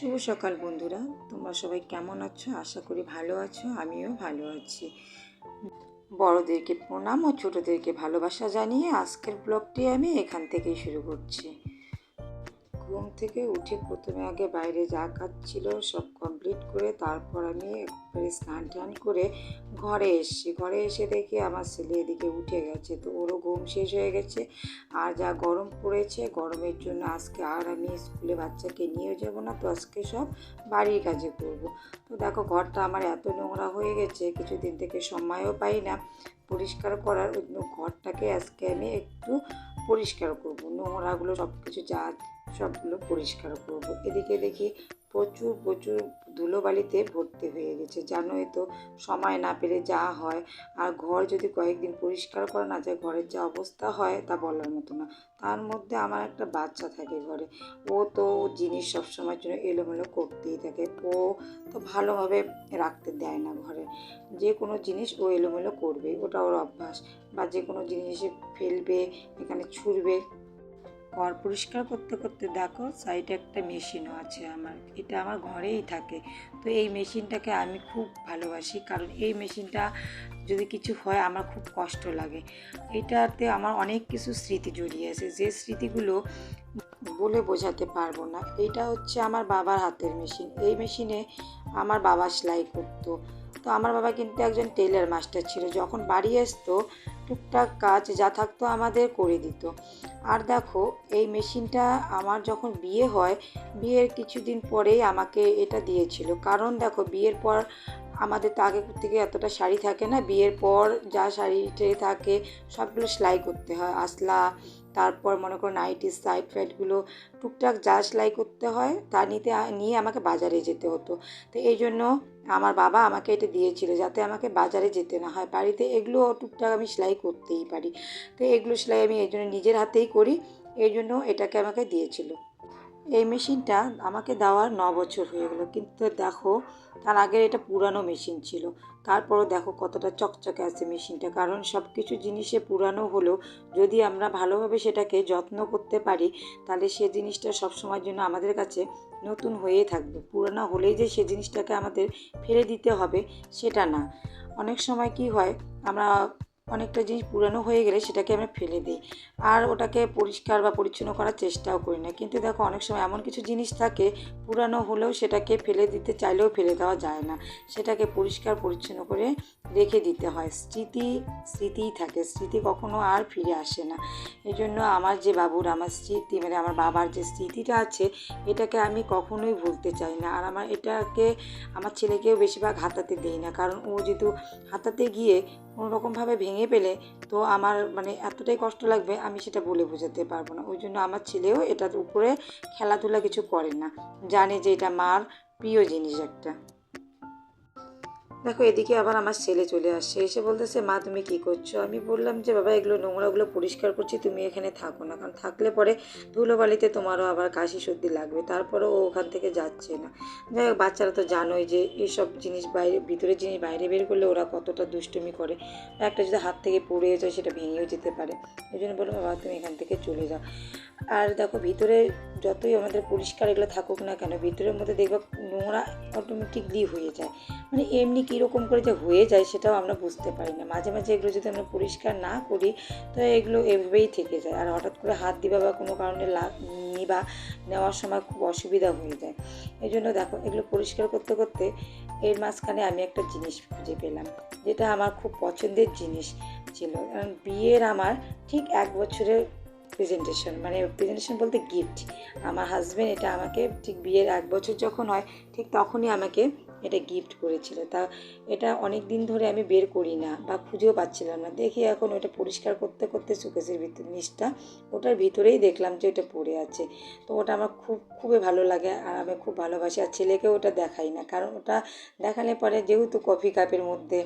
শুভ সকাল বন্ধুরা, তোমরা সবাই কেমন আছো? আশা করি ভালো আছো। আমিও ভালো আছি। বড়দেরকে প্রণাম ও ছোটদেরকে ভালোবাসা জানিয়ে আজকের ব্লগটি আমি এখান থেকেই শুরু করছি। ঘুম থেকে উঠে প্রথমে আগে বাইরে যা কাজ ছিল সব কমপ্লিট করে তারপর আমি একবারে স্নান টান করে ঘরে এসে দেখি আমার ছেলে এদিকে উঠে গেছে। তো ওরও ঘুম শেষ হয়ে গেছে। আর যা গরম পড়েছে, গরমের জন্য আজকে আর আমি স্কুলে বাচ্চাকে নিয়ে যাব না। তো আজকে সব বাড়ির কাজে করব। তো দেখো ঘরটা আমার এত নোংরা হয়ে গেছে, কিছুদিন থেকে সময়ও পাই না পরিষ্কার করার। ওই জন্য ঘরটাকে আজকে আমি একটু পরিষ্কার করব, নোংরাগুলো সব কিছু যা সবগুলো পরিষ্কার করব। এদিকে দেখি প্রচুর প্রচুর ধুলোবালিতে ভর্তি হয়ে গেছে। জানোই তো সময় না পেলে যা হয়। আর ঘর যদি কয়েকদিন পরিষ্কার করা না যায়, ঘরের যা অবস্থা হয় তা বলার মতো না। তার মধ্যে আমার একটা বাচ্চা থাকে ঘরে। ও তো জিনিস সবসময়ের জন্য এলোমেলো করতেই থাকে। ও তো ভালোভাবে রাখতে দেয় না ঘরে। যে কোনো জিনিস ও এলোমেলো করবে, ওটা ওর অভ্যাস। বা যে কোনো জিনিস ফেলবে, এখানে ছুঁড়বে। ঘর পরিষ্কার করতে করতে দেখো সাইডে একটা মেশিনও আছে আমার, এটা আমার ঘরেই থাকে। তো এই মেশিনটাকে আমি খুব ভালোবাসি, কারণ এই মেশিনটা যদি কিছু হয় আমার খুব কষ্ট লাগে। এটাতে আমার অনেক কিছু স্মৃতি জড়িয়ে আছে, যে স্মৃতিগুলো বলে বোঝাতে পারবো না। এটা হচ্ছে আমার বাবার হাতের মেশিন। এই মেশিনে আমার বাবা সেলাই করতো। তো আমার বাবা কিন্তু একজন টেলার মাস্টার ছিল। যখন বাড়ি আসতো টুকটাক কাজ যা থাকতো আমাদের করে দিত। আর দেখো এই মেশিনটা আমার যখন বিয়ে হয়, বিয়ের কিছুদিন পরেই আমাকে এটা দিয়েছিল। কারণ দেখো বিয়ের পর আমাদের তো আগে থেকে এতটা শাড়ি থাকে না, বিয়ের পর যা শাড়িতে থাকে সবগুলো সেলাই করতে হয়। আসলা, তারপর মনে করো নাইটি সাইড ফাইডগুলো টুকটাক যা সেলাই করতে হয় তা নিয়ে আমাকে বাজারে যেতে হতো। তো এই জন্য আমার বাবা আমাকে এটা দিয়েছিল, যাতে আমাকে বাজারে যেতে না হয়। বাড়িতে এগুলো টুকটাক আমি সেলাই করতেই পারি। তো এগুলো সেলাই আমি এই জন্য নিজের হাতেই করি, এই জন্য এটাকে আমাকে দিয়েছিল। এই মেশিনটা আমাকে দেওয়ার 9 বছর হয়ে গেলো। কিন্তু দেখো তার আগের এটা পুরানো মেশিন ছিল। তারপরও দেখো কতটা চকচকে আছে মেশিনটা। কারণ সব কিছু জিনিসে পুরানো হলেও যদি আমরা ভালোভাবে সেটাকে যত্ন করতে পারি, তাহলে সে জিনিসটা সবসময়ের জন্য আমাদের কাছে নতুন হয়েই থাকবে। পুরানো হলেই যে সে জিনিসটাকে আমাদের ফেলে দিতে হবে সেটা না। অনেক সময় কি হয়, আমরা অনেকটা জিনিস পুরানো হয়ে গেলে সেটাকে আমরা ফেলে দিই, আর ওটাকে পরিষ্কার বা পরিচ্ছন্ন করার চেষ্টাও করি না। কিন্তু দেখো অনেক সময় এমন কিছু জিনিস থাকে পুরানো হলেও সেটাকে ফেলে দিতে চাইলেও ফেলে দেওয়া যায় না, সেটাকে পরিষ্কার পরিচ্ছন্ন করে রেখে দিতে হয়। স্মৃতিই থাকে, স্মৃতি কখনো আর ফিরে আসে না। এই জন্য আমার যে বাবুর আমার স্মৃতি, মানে আমার বাবার যে স্মৃতিটা আছে, এটাকে আমি কখনোই ভুলতে চাই না। আর এটাকে আমার ছেলেকেও বেশিরভাগ হাতাতে দেই না, কারণ ও যেহেতু হাতাতে গিয়ে কোনোরকমভাবে ভেঙে পেলে তো আমার মানে এতটাই কষ্ট লাগবে, আমি সেটা বলে বোঝাতে পারবো না। ওই জন্য আমার ছেলেও এটার উপরে খেলাধুলা কিছু করে না, জানে যে এটা মার প্রিয় জিনিস একটা। দেখো এদিকে আবার আমার ছেলে চলে আসছে, এসে বলতেছে মা তুমি কি করছো? আমি বললাম যে বাবা এগুলো নোংরাগুলো পরিষ্কার করছি, তুমি এখানে থাকো না, কারণ থাকলে পরে ধুলোবালিতে তোমারও আবার কাশি সর্দি লাগবে। তারপরে ও ওখান থেকে যাচ্ছে না। যাই হোক, বাচ্চারা তো জানোই যে এইসব জিনিস বাইরে, ভিতরের জিনিস বাইরে বের করলে ওরা কতটা দুষ্টুমি করে। একটা যদি হাত থেকে পড়ে যায় সেটা ভেঙেও যেতে পারে। এই জন্য বললাম বাবা তুমি এখান থেকে চলে যাও। আর দেখো ভিতরে যতই আমাদের পরিষ্কার এগুলো থাকুক না কেন, ভিতরের মধ্যে দেখবে নোংরা অটোমেটিকলি হয়ে যায়। মানে এমনি কীরকম করে যে হয়ে যায় সেটাও আমরা বুঝতে পারি না। মাঝে মাঝে এগুলো যদি আমরা পরিষ্কার না করি তো এগুলো এভাবেই থেকে যায়। আর হঠাৎ করে হাত দিবা বা কোনো কারণে নেওয়ার সময় খুব অসুবিধা হয়ে যায়। এই জন্য দেখো এগুলো পরিষ্কার করতে করতে এর মাঝখানে আমি একটা জিনিস খুঁজে পেলাম, যেটা আমার খুব পছন্দের জিনিস ছিল। কারণ বিয়ের আমার ঠিক 1 বছরের প্রেজেন্টেশন বলতে গিফট, আমার হাজব্যান্ড এটা আমাকে ঠিক বিয়ের 1 বছর যখন হয় ঠিক তখনই আমাকে এটা গিফট করেছিল। তা এটা অনেক দিন ধরে আমি বের করি না বা খুঁজেও পাচ্ছিলাম না। দেখি এখন ওটা পরিষ্কার করতে করতে শোকেসের নিচটা ওটার ভিতরেই দেখলাম যে ওটা পড়ে আছে। তো ওটা আমার খুবই ভালো লাগে আর আমি খুব ভালোবাসি। আর ছেলেকেও ওটা দেখাই না, কারণ ওটা দেখালে পরে যেহেতু কফি কাপের মধ্যে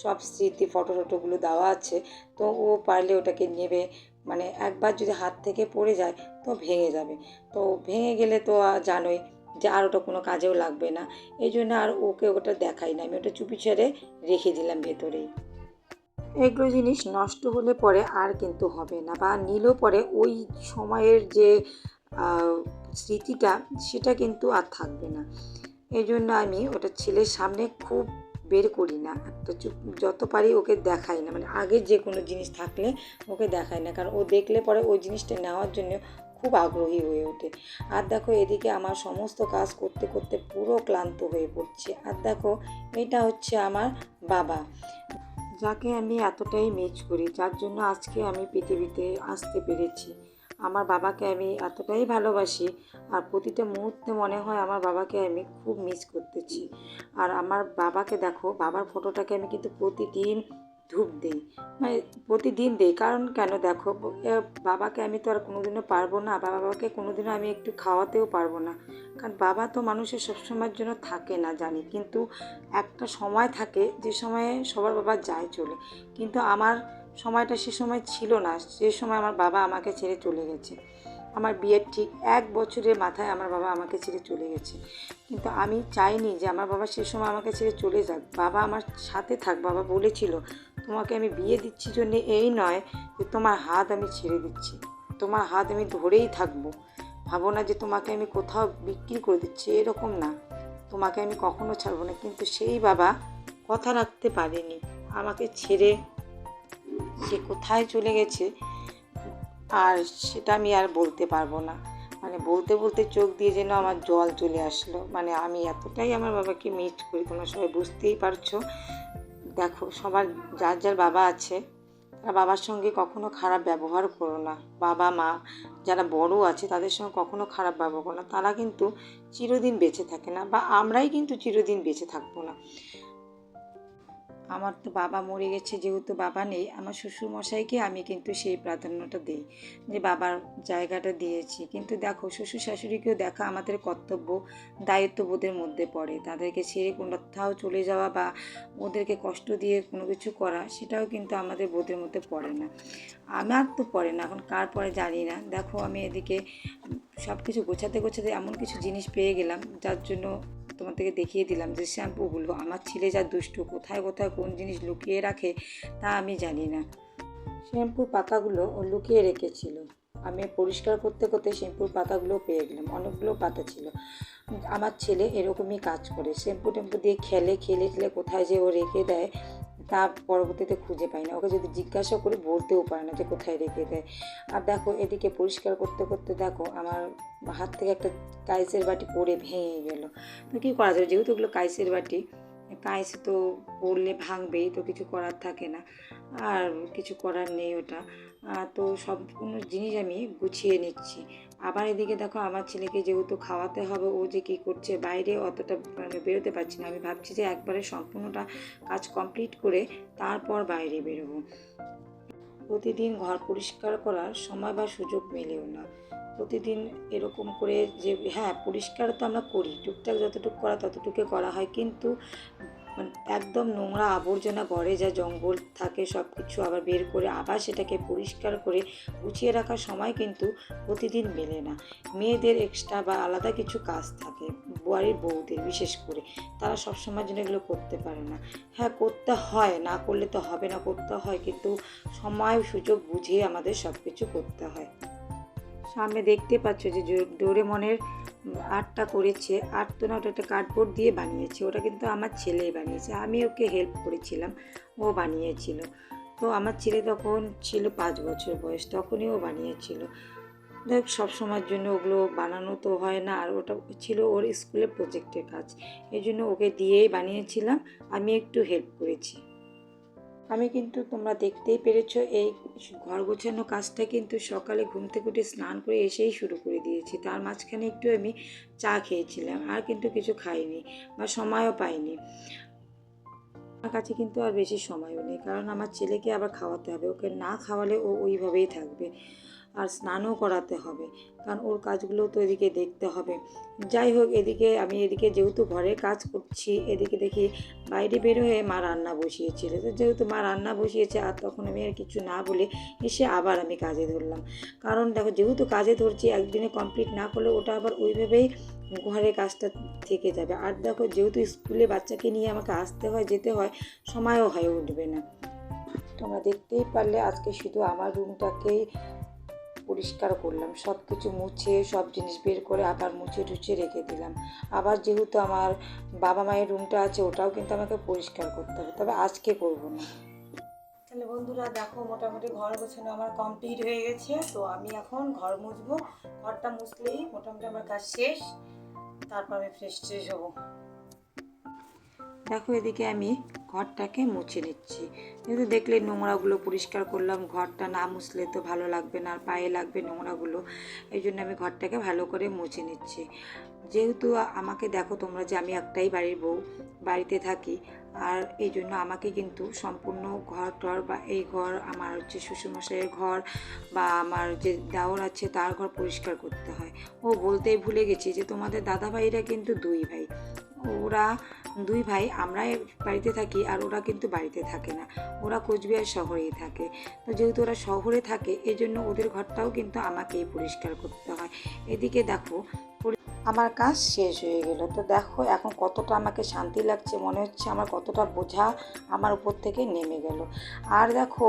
সব স্মৃতি ফটোগুলো দেওয়া আছে, তো ও পারলে ওটাকে নেবে। মানে একবার যদি হাত থেকে পড়ে যায় তো ভেঙে যাবে। তো ভেঙে গেলে তো জানোই যে আর ওটা কোনো কাজেও লাগবে না। এই জন্য আর ওকে ওটা দেখাই না, আমি ওটা চুপি ছেড়ে রেখে দিলাম ভেতরেই। এগুলো জিনিস নষ্ট হলে পরে আর কিন্তু হবে না, বা নিলেও পরে ওই সময়ের যে স্মৃতিটা সেটা কিন্তু আর থাকবে না। এই জন্য আমি ওটা ছেলের সামনে খুব বের করি না, একটা যত পারি ওকে দেখাই না, মানে আগের যে কোনো জিনিস থাকলে ওকে দেখাই না, কারণ ও দেখলে পরে ওই জিনিসটা নেওয়ার জন্য খুব আগ্রহী হয়ে ওঠে। আর দেখো এদিকে আমার সমস্ত কাজ করতে করতে পুরো ক্লান্ত হয়ে পড়ছে। আর দেখো এটা হচ্ছে আমার বাবা, যাকে আমি এতটাই মিস করি, যার জন্য আজকে আমি পৃথিবীতে আসতে পেরেছি। আমার বাবাকে আমি এতটাই ভালোবাসি, আর প্রতিটা মুহূর্তে মনে হয় আমার বাবাকে আমি খুব মিস করতেছি। আর আমার বাবাকে দেখো, বাবার ফটোটাকে আমি কিন্তু প্রতিদিন ধূপ দিই, মানে প্রতিদিন দিই। কারণ কেন দেখো, বাবাকে আমি তো আর কোনোদিনও পারবো না, বাবাকে কোনোদিনও আমি একটু খাওয়াতেও পারবো না, কারণ বাবা তো মানুষের সবসময়ের জন্য থাকে না জানি, কিন্তু একটা সময় থাকে যে সময়ে সবার বাবা যায় চলে, কিন্তু আমার সময়টা সে সময় ছিল না। সে সময় আমার বাবা আমাকে ছেড়ে চলে গেছে। আমার বিয়ের ঠিক 1 বছরের মাথায় আমার বাবা আমাকে ছেড়ে চলে গেছে, কিন্তু আমি চাইনি যে আমার বাবা সে সময় আমাকে ছেড়ে চলে যাক। বাবা আমার সাথে থাক। বাবা বলেছিল, তোমাকে আমি বিয়ে দিচ্ছি জন্যে এই নয় যে তোমার হাত আমি ছেড়ে দিচ্ছি, তোমার হাত আমি ধরেই থাকবো। ভাবো না যে তোমাকে আমি কোথাও বিক্রি করে দিচ্ছি, এরকম না, তোমাকে আমি কখনো ছাড়বো না। কিন্তু সেই বাবা কথা রাখতে পারেনি, আমাকে ছেড়ে সে কোথায় চলে গেছে আর সেটা আমি আর বলতে পারবো না। মানে বলতে বলতে চোখ দিয়ে যেন আমার জল চলে আসলো। মানে আমি এতটাই আমার বাবাকে মিস করি, তোমরা সবাই বুঝতেই পারছো। দেখো সবার যার যার বাবা আছে, তারা বাবার সঙ্গে কখনো খারাপ ব্যবহার করো না। বাবা মা যারা বড় আছে তাদের সঙ্গে কখনো খারাপ ব্যবহার করো না, তারা কিন্তু চিরদিন বেঁচে থাকে না, বা আমরাই কিন্তু চিরদিন বেঁচে থাকবো না। আমার তো বাবা মরে গেছে, যেহেতু বাবা নেই, আমার শ্বশুরমশাইকে আমি কিন্তু সেই প্রাধান্যটা দিই, যে বাবার জায়গাটা দিয়েছি। কিন্তু দেখো শ্বশুর শাশুড়িকেও দেখা আমাদের কর্তব্য, দায়িত্ববোধের মধ্যে পড়ে। তাদেরকে ছেড়ে কোথাও চলে যাওয়া বা ওদেরকে কষ্ট দিয়ে কোনো কিছু করা, সেটাও কিন্তু আমাদের বোধের মধ্যে পড়ে না। আমার তো পড়ে না, এখন কার পড়ে জানি না। দেখো আমি এদিকে সব কিছু গোছাতে গোছাতে এমন কিছু জিনিস পেয়ে গেলাম, যার জন্য তোমাদেরকে দেখিয়ে দিলাম যে শ্যাম্পুগুলো। আমার ছেলে যা দুষ্টু, কোথায় কোথায় কোন জিনিস লুকিয়ে রাখে তা আমি জানি না। শ্যাম্পুর পাতাগুলো ও লুকিয়ে রেখেছিল, আমি পরিষ্কার করতে করতে শ্যাম্পুর পাতাগুলো পেয়ে গেলাম, অনেকগুলো পাতা ছিল। আমার ছেলে এরকমই কাজ করে, শ্যাম্পু ট্যাম্পু দিয়ে খেলে খেলে কোথায় যে ও রেখে দেয় তা পরবর্তীতে খুঁজে পাই না। ওকে যদি জিজ্ঞাসা করে বলতেও পারে না যে কোথায় রেখে দেয়। আর দেখো এদিকে পরিষ্কার করতে করতে দেখো আমার হাত থেকে একটা কাইসের বাটি পড়ে ভেঙে গেল। তো কী করা যাবে, যেহেতু ওগুলো কাইসের বাটি, কাইসে তো পড়লে ভাঙবেই, তো কিছু করার থাকে না, আর কিছু করার নেই ওটা। তো সম্পূর্ণ জিনিস আমি গুছিয়ে নিচ্ছি। আবার এদিকে দেখো আমার ছেলেকে যেহেতু খাওয়াতে হবে, ও যে কী করছে বাইরে অতটা মানে বেরোতে পারছি না। আমি ভাবছি যে একবারে সম্পূর্ণটা কাজ কমপ্লিট করে তারপর বাইরে বেরোবো। প্রতিদিন ঘর পরিষ্কার করার সময় বা সুযোগ মেলেও না। প্রতিদিন এরকম করে যে হ্যাঁ পরিষ্কার তো আমরা করি, টুকটাক যতটুকু করা ততটুকু করা হয়, কিন্তু মানে একদম নোংরা আবর্জনা ঘরে যা জঙ্গল থাকে সব কিছু আবার বের করে আবার সেটাকে পরিষ্কার করে গুছিয়ে রাখার সময় কিন্তু প্রতিদিন মেলে না। মেয়েদের এক্সট্রা বা আলাদা কিছু কাজ থাকে, বাড়ির বউদের বিশেষ করে, তারা সবসময়ের জন্য এগুলো করতে পারে না। হ্যাঁ করতে হয়, না করলে তো হবে না, করতে হয়, কিন্তু সময় সুযোগ বুঝিয়ে আমাদের সব কিছু করতে হয়। সামনে দেখতে পাচ্ছ যে ডোরেমনের আর্টটা করেছে, আর্ট তো না, ওটা একটা কার্ডবোর্ড দিয়ে বানিয়েছে, ওটা কিন্তু আমার ছেলেই বানিয়েছে, আমি ওকে হেল্প করেছিলাম, ও বানিয়েছিল। তো আমার ছেলে তখন ছিল 5 বছর বয়স, তখনই ও বানিয়েছিল। দেখ সবসময়ের জন্য ওগুলো বানানো তো হয় না, আর ওটা ছিল ওর স্কুলের প্রজেক্টের কাজ, এই জন্য ওকে দিয়েই বানিয়েছিলাম, আমি একটু হেল্প করেছি। আমি কিন্তু তোমরা দেখতেই পেরেছো এই ঘর গোছানো কাজটা কিন্তু সকালে ঘুম থেকে উঠে স্নান করে এসেই শুরু করে দিয়েছি। তার মাঝখানে একটু আমি চা খেয়েছিলাম, আর কিন্তু কিছু খাইনি বা সময়ও পাইনি। আমার কাছে কিন্তু আর বেশি সময়ও নেই, কারণ আমার ছেলেকে আবার খাওয়াতে হবে, ওকে না খাওয়ালে ও ওইভাবেই থাকবে। আর স্নানও করাতে হবে, কারণ ওর কাজগুলো তো এদিকে দেখতে হবে। যাই হোক এদিকে আমি এদিকে যেহেতু ঘরে কাজ করছি, এদিকে দেখি বাইরে বের হয়ে মা রান্না বসিয়েছিল। তো যেহেতু মা রান্না বসিয়েছে, আর তখন আমি আর কিছু না বলে এসে আবার আমি কাজে ধরলাম। কারণ দেখো যেহেতু কাজে ধরছি, একদিনে কমপ্লিট না করলে ওটা আবার ওইভাবেই ঘরের কাজটা থেকে যাবে। আর দেখো যেহেতু স্কুলে বাচ্চাকে নিয়ে আমাকে আসতে হয় যেতে হয়, সময়ও হয়ে উঠবে না। তোমরা দেখতেই পারলে আজকে শুধু আমার রুমটাকেই পরিষ্কার করলাম, সব কিছু মুছে সব জিনিস বের করে আবার মুছে টুছে রেখে দিলাম। আবার যেহেতু আমার বাবা মায়ের রুমটা আছে ওটাও কিন্তু আমাকে পরিষ্কার করতে হবে, তবে আজকে করব না। তাহলে বন্ধুরা দেখো, মোটামুটি ঘর গোছানো আমার কমপ্লিট হয়ে গেছে। তো আমি এখন ঘর মুছবো, ঘরটা মুছলেই মোটামুটি আমার কাজ শেষ, তারপর আমি ফ্রেশ ট্রেশ হবো। দেখো এদিকে আমি ঘরটাকে মুছে নিচ্ছি, যেহেতু দেখলে নোংরাগুলো পরিষ্কার করলাম, ঘরটা না মুছলে তো ভালো লাগবে না, আর পায়ে লাগবে নোংরাগুলো, এই জন্য আমি ঘরটাকে ভালো করে মুছে নিচ্ছি। যেহেতু আমাকে দেখো তোমরা যে আমি একটাই বাড়ির বউ, বাড়িতে থাকি, আর এই জন্য আমাকে কিন্তু সম্পূর্ণ ঘর টর বা এই ঘর আমার হচ্ছে শ্বশুরমশাইয়ের ঘর বা আমার যে দেওর আছে তার ঘর পরিষ্কার করতে হয়। ও বলতেই ভুলে গেছি যে তোমাদের দাদাভাইরা কিন্তু দুই ভাই, ওরা দুই ভাই, আমরা বাড়িতে থাকি আর ওরা কিন্তু বাড়িতে থাকে না, ওরা কোচবিহার শহরেই থাকে। তো যেহেতু ওরা শহরে থাকে এই জন্য ওদের ঘরটাও কিন্তু আমাকেই পরিষ্কার করতে হয়। এদিকে দেখো আমার কাজ শেষ হয়ে গেল। তো দেখো এখন কতটা আমাকে শান্তি লাগছে, মনে হচ্ছে আমার কতটা বোঝা আমার উপর থেকে নেমে গেল। আর দেখো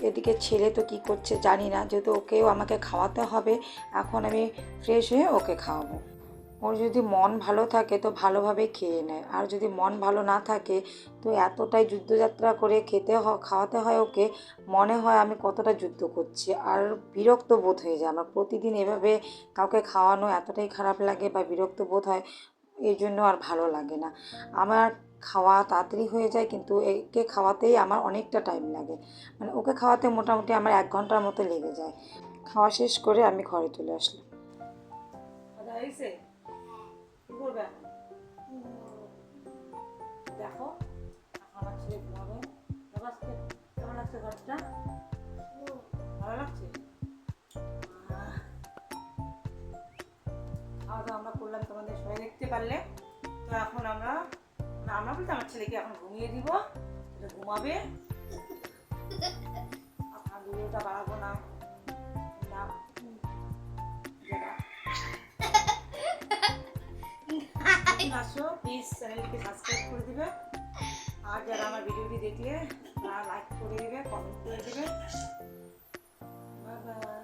এদিকে ছেলে তো কি করছে জানি না, যেহেতু ওকেও আমাকে খাওয়াতে হবে, এখন আমি ফ্রেশ হয়ে ওকে খাওয়াবো। ওর যদি মন ভালো থাকে তো ভালোভাবে খেয়ে নেয়, আর যদি মন ভালো না থাকে তো এতটাই যুদ্ধযাত্রা করে খাওয়াতে হয় ওকে, মনে হয় আমি কতটা যুদ্ধ করছি, আর বিরক্ত বোধ হয়ে যায় আমার। প্রতিদিন এভাবে কাউকে খাওয়ানো এতটাই খারাপ লাগে বা বিরক্ত বোধ হয়, এই জন্য আর ভালো লাগে না। আমার খাওয়া তাড়াতাড়ি হয়ে যায়, কিন্তু একে খাওয়াতেই আমার অনেকটা টাইম লাগে, মানে ওকে খাওয়াতে মোটামুটি আমার 1 ঘন্টার মতো লেগে যায়। খাওয়া শেষ করে আমি ঘরে চলে আসলাম। কি করবে এখন? দেখো আমার ছেলে ঘুমাবে। আজকে কেমন লাগছে ঘরটা? ভালো লাগছে? খাওয়া দাওয়া আমরা করলাম, তোমাদের সবাই দেখতে পারলে। তো এখন আমরা বলতে আমার ছেলেকে এখন ঘুমিয়ে দিব, ঘুমাবে। আপনার ভিডিওটা বাড়াবো না, আসো প্লিজ চ্যানেলটিকে সাবস্ক্রাইব করে দিবে, আর যারা আমার ভিডিওটি দেখলে তারা লাইক করে দিবে, কমেন্ট করে দিবে। Bye bye.